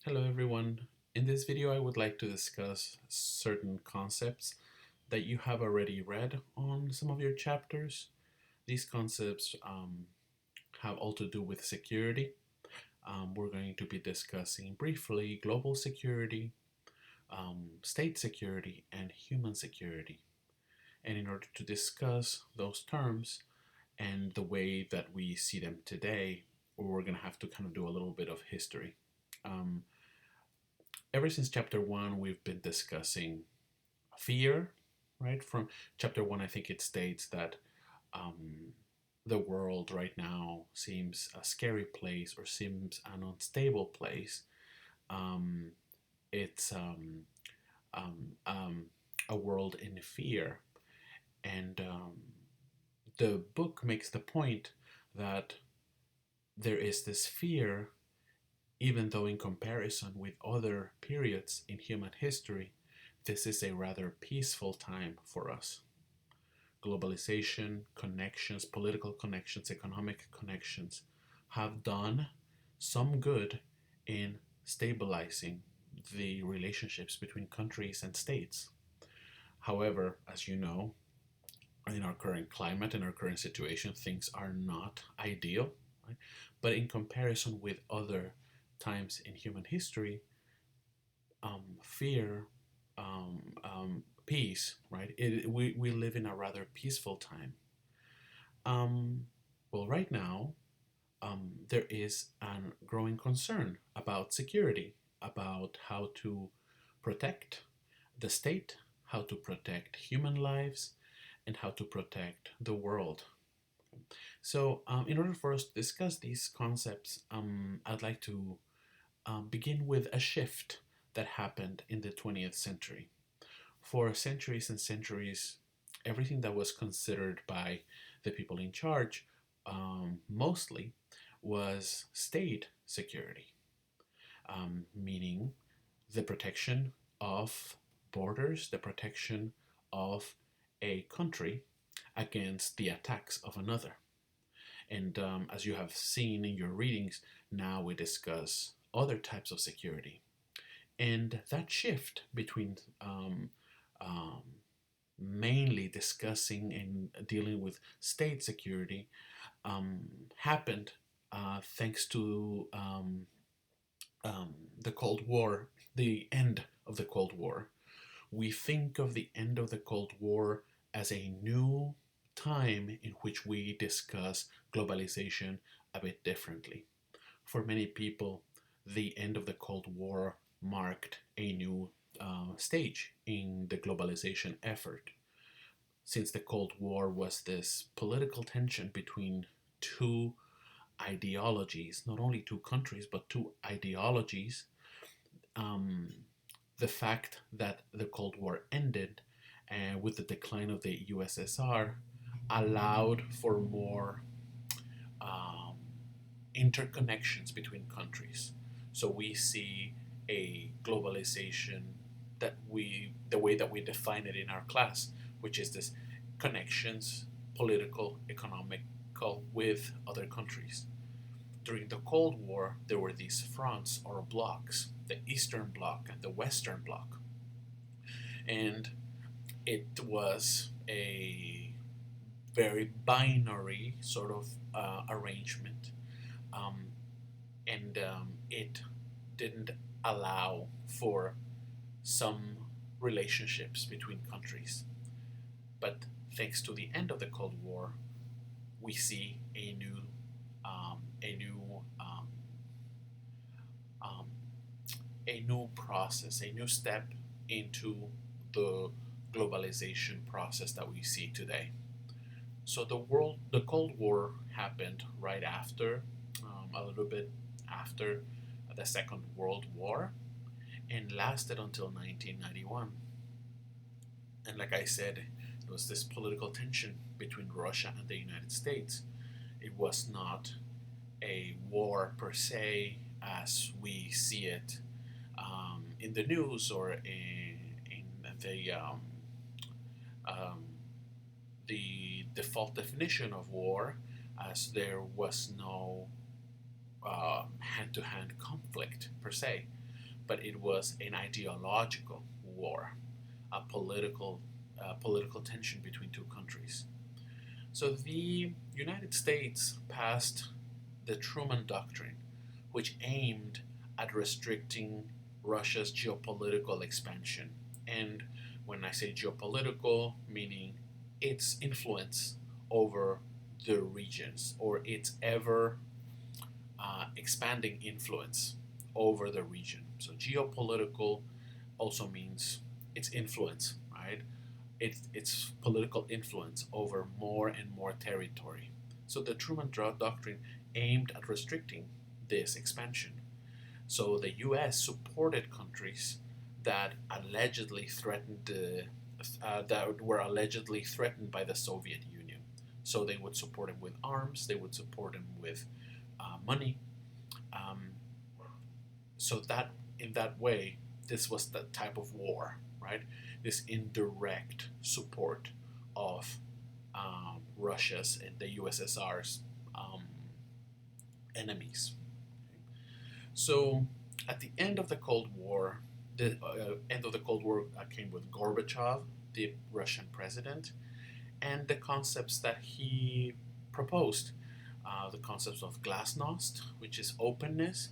Hello everyone. In this video I would like to discuss certain concepts that you have already read on some of your chapters. These concepts have all to do with security. We're going to be discussing briefly global security, state security, and human security. And in order to discuss those terms and the way that we see them today, we're going to have to kind of do a little bit of history. Um, Ever since chapter one, we've been discussing fear, right? From chapter one, I think it states that um, the world right now seems a scary place or seems an unstable place. Um, it's um, um, a world in fear. And the book makes the point that there is this fear, even though in comparison with other periods in human history, this is a rather peaceful time for us. Globalization, connections, political connections, economic connections have done some good in stabilizing the relationships between countries and states. However, as you know, in our current climate, in our current situation, things are not ideal. Right? But in comparison with other times in human history, fear, peace, right? We live in a rather peaceful time. Um, well, right now, there is a growing concern about security, about how to protect the state, how to protect human lives, and how to protect the world. So, in order for us to discuss these concepts, I'd like to begin with a shift that happened in the 20th century. For centuries and centuries, everything that was considered by the people in charge mostly was state security, meaning the protection of borders, the protection of a country against the attacks of another. And as you have seen in your readings, now we discuss other types of security. And that shift between um, mainly discussing and dealing with state security happened thanks to the Cold War, the end of the Cold War. We think of the end of the Cold War as a new time in which we discuss globalization a bit differently. For many people, the end of the Cold War marked a new stage in the globalization effort. Since the Cold War was this political tension between two ideologies, not only two countries, but two ideologies, um, the fact that the Cold War ended with the decline of the USSR allowed for more um, interconnections between countries. So we see a globalization the way that we define it in our class, which is this connections, political, economical, with other countries. During the Cold War, there were these fronts or blocks, the Eastern Bloc and the Western Bloc. And it was a very binary sort of arrangement. Um, and it didn't allow for some relationships between countries. But thanks to the end of the Cold War, we see a um, a new process, a new step into the globalization process that we see today. So the Cold War happened right after, a little bit after the Second World War, and lasted until 1991. And like I said, there was this political tension between Russia and the United States. It was not a war per se as we see it in the news or in um, the default definition of war, as there was no hand to hand conflict per se. but it was an ideological war, a political tension between two countries. So the United States passed the Truman Doctrine, which aimed at restricting Russia's geopolitical expansion. And when I say geopolitical, meaning its influence over the regions or its ever expanding influence over the region. So geopolitical also means its influence, right? Its political influence over more and more territory. So the Truman Doctrine aimed at restricting this expansion. So the U.S. supported countries that allegedly that were allegedly threatened by the Soviet Union. So they would support them with arms, they would support them with money. Um, so that in that way, this was the type of war, right? This indirect support of Russia's and the USSR's enemies. So at the end of the Cold War, the end of the Cold War came with Gorbachev, the Russian president, and the concepts that he proposed. The concepts of glasnost, which is openness,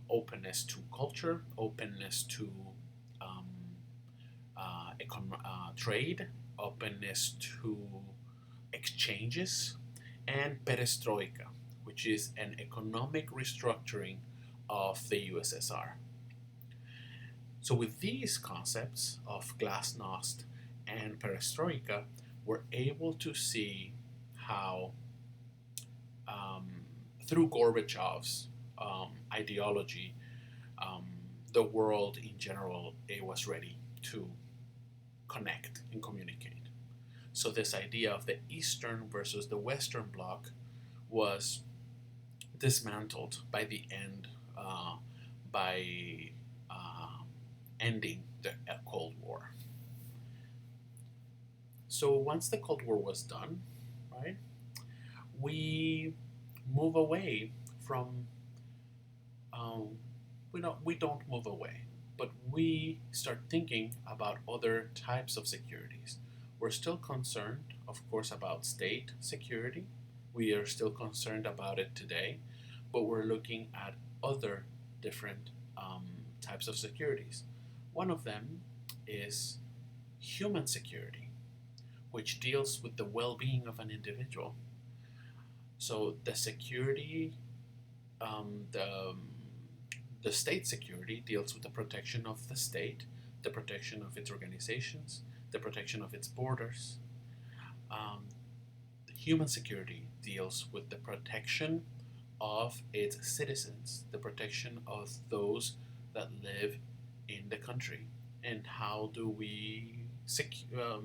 openness to culture, openness to um, trade, openness to exchanges, and perestroika, which is an economic restructuring of the USSR. So, with these concepts of glasnost and perestroika, we're able to see how, um, through Gorbachev's ideology, um, the world in general was ready to connect and communicate. So, this idea of the Eastern versus the Western bloc was dismantled by the end, by ending the Cold War. So once the Cold War was done, right, we move away from we don't move away, but we start thinking about other types of securities. We're still concerned, of course, about state security. We are still concerned about it today, but we're looking at other different types of securities. One of them is human security, which deals with the well being of an individual. So the security, the state security deals with the protection of the state, the protection of its organizations, the protection of its borders. Human security deals with the protection of its citizens, the protection of those that live in the country. And how do we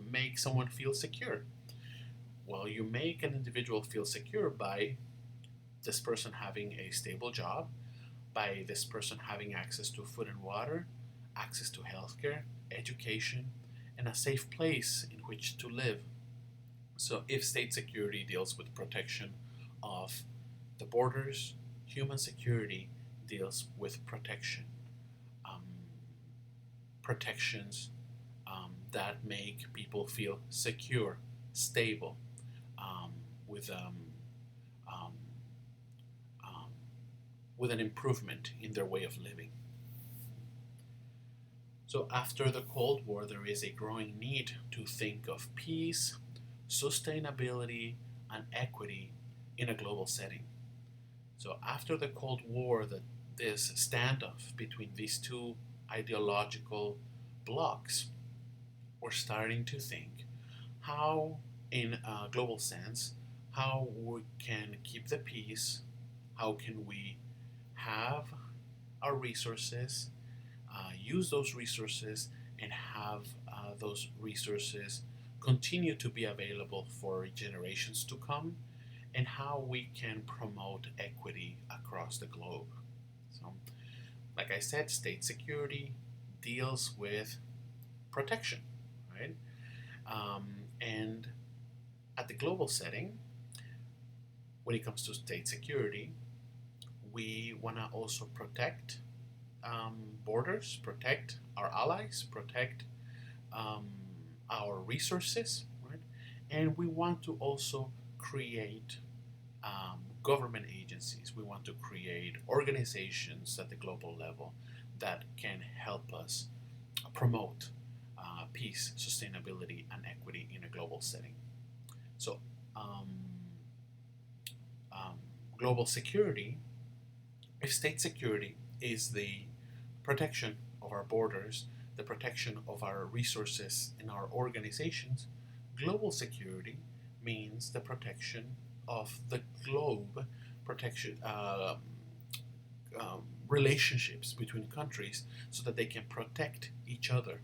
make someone feel secure? Well, you make an individual feel secure by this person having a stable job, by this person having access to food and water, access to healthcare, education, and a safe place in which to live. So, if state security deals with protection of the borders, human security deals with um, protections that make people feel secure, stable, um, with um, um, with an improvement in their way of living. So after the Cold War, there is a growing need to think of peace, sustainability, and equity in a global setting. So after the Cold War, this standoff between these two ideological blocks, we're starting to think how, in a global sense, how we can keep the peace, how can we have our resources, use those resources, and have those resources continue to be available for generations to come, and how we can promote equity across the globe. So, like I said, state security deals with protection, right? And at the global setting, when it comes to state security, we want to also protect borders, protect our allies, protect um, our resources, right? And we want to also create government agencies. We want to create organizations at the global level that can help us promote peace, sustainability, and equity in a global setting. So, um, um, global security, if state security is the protection of our borders, the protection of our resources in our organizations, global security means the protection of the globe, protection relationships between countries so that they can protect each other.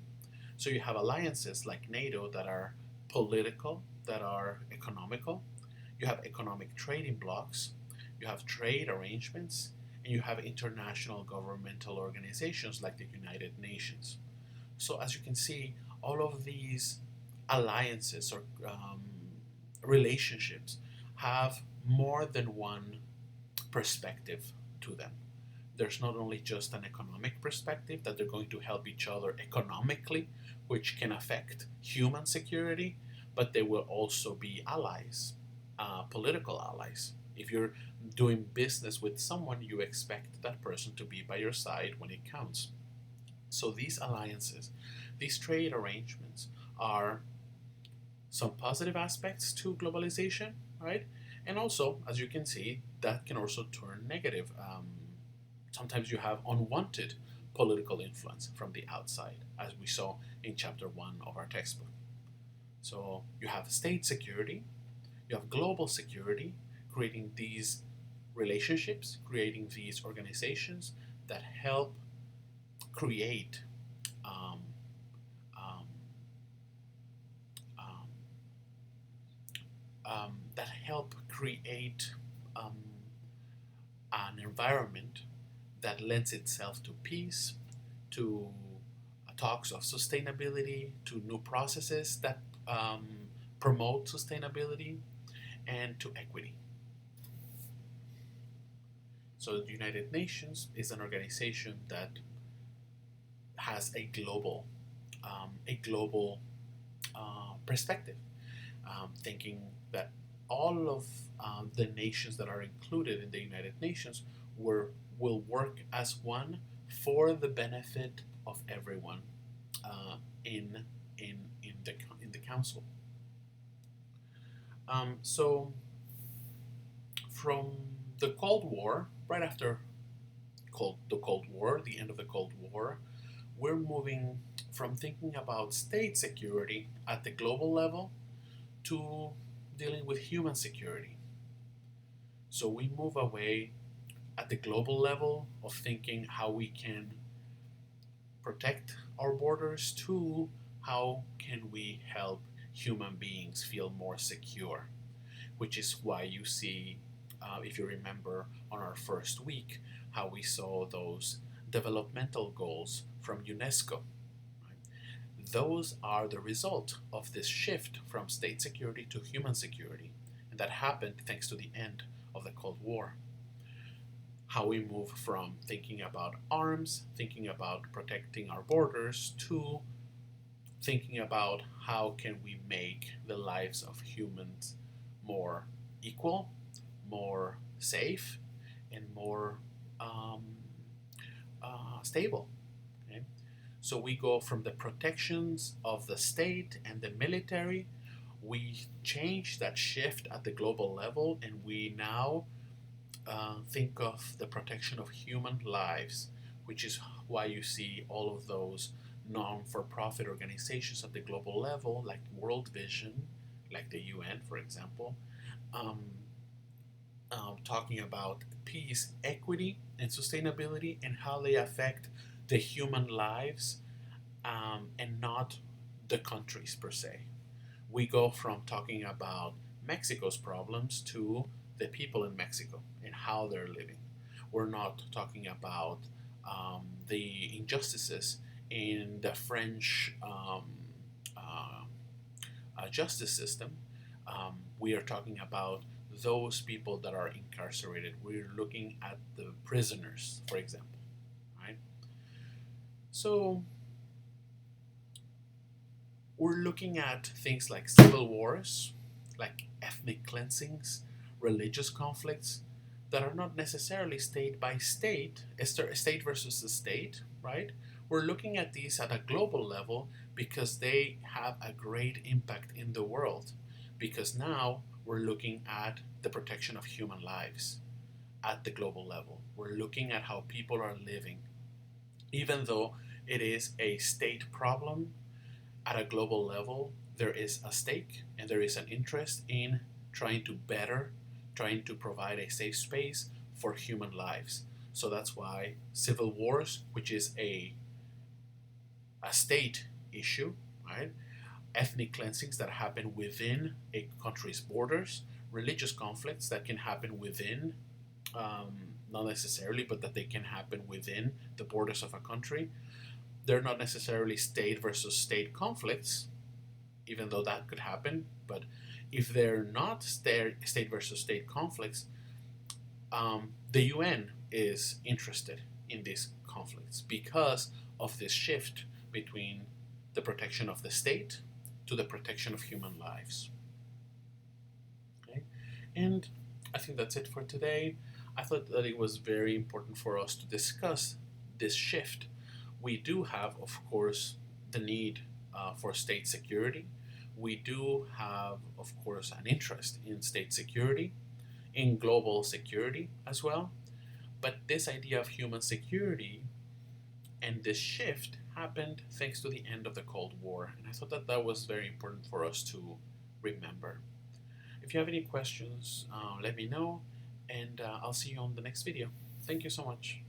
So you have alliances like NATO that are political, that are economical. You have economic trading blocks, you have trade arrangements, and you have international governmental organizations like the United Nations. So, as you can see, all of these alliances or relationships have more than one perspective to them. There's not only just an economic perspective that they're going to help each other economically, which can affect human security, but they will also be allies, political allies. If you're doing business with someone, you expect that person to be by your side when it counts. So these alliances, these trade arrangements are some positive aspects to globalization, right? And also, as you can see, that can also turn negative. Sometimes you have unwanted political influence from the outside, as we saw in chapter 1 of our textbook. So you have state security, you have global security, creating these relationships, creating these organizations that help create um, um, um, that help create um, an environment that lends itself to peace, to talks of sustainability, to new processes that um, promote sustainability, and to equity. So the United Nations is an organization that has a global perspective, thinking that all of the nations that are included in the United Nations will work as one for the benefit of everyone uh, in in the council. So from the Cold War, right after the Cold War, the end of the Cold War, we're moving from thinking about state security at the global level to dealing with human security. So we move away at the global level of thinking how we can protect our borders to how can we help human beings feel more secure, which is why you see, if you remember on our first week, how we saw those developmental goals from UNESCO. Right? Those are the result of this shift from state security to human security, and that happened thanks to the end of the Cold War. How we move from thinking about arms, thinking about protecting our borders, to thinking about how can we make the lives of humans more equal, more safe, and more um, stable. Okay? So we go from the protections of the state and the military, we change that shift at the global level, and we now think of the protection of human lives, which is why you see all of those non-for-profit organizations at the global level, like World Vision, like the UN, for example, um, talking about peace, equity, and sustainability, and how they affect the human lives and not the countries per se. We go from talking about Mexico's problems to the people in Mexico and how they're living. We're not talking about the injustices in the French uh, justice system. We are talking about those people that are incarcerated. We're looking at the prisoners, for example, right? So we're looking at things like civil wars, like ethnic cleansings, religious conflicts that are not necessarily state by state, state versus the state, right? We're looking at these at a global level because they have a great impact in the world. Because now we're looking at the protection of human lives at the global level. We're looking at how people are living. Even though it is a state problem, at a global level, there is a stake and there is an interest in trying to better, trying to provide a safe space for human lives. So that's why civil wars, which is a state issue, right? Ethnic cleansings that happen within a country's borders, religious conflicts that can happen within, not necessarily, but that they can happen within the borders of a country. They're not necessarily state versus state conflicts, even though that could happen. But if they're not state versus state conflicts, the UN is interested in these conflicts because of this shift between the protection of the state to the protection of human lives. Okay? And I think that's it for today. I thought that it was very important for us to discuss this shift. We do have, of course, the need for state security. We do have, of course, an interest in state security, in global security as well. But this idea of human security and this shift happened thanks to the end of the Cold War. And I thought that that was very important for us to remember. If you have any questions, let me know, and I'll see you on the next video. Thank you so much.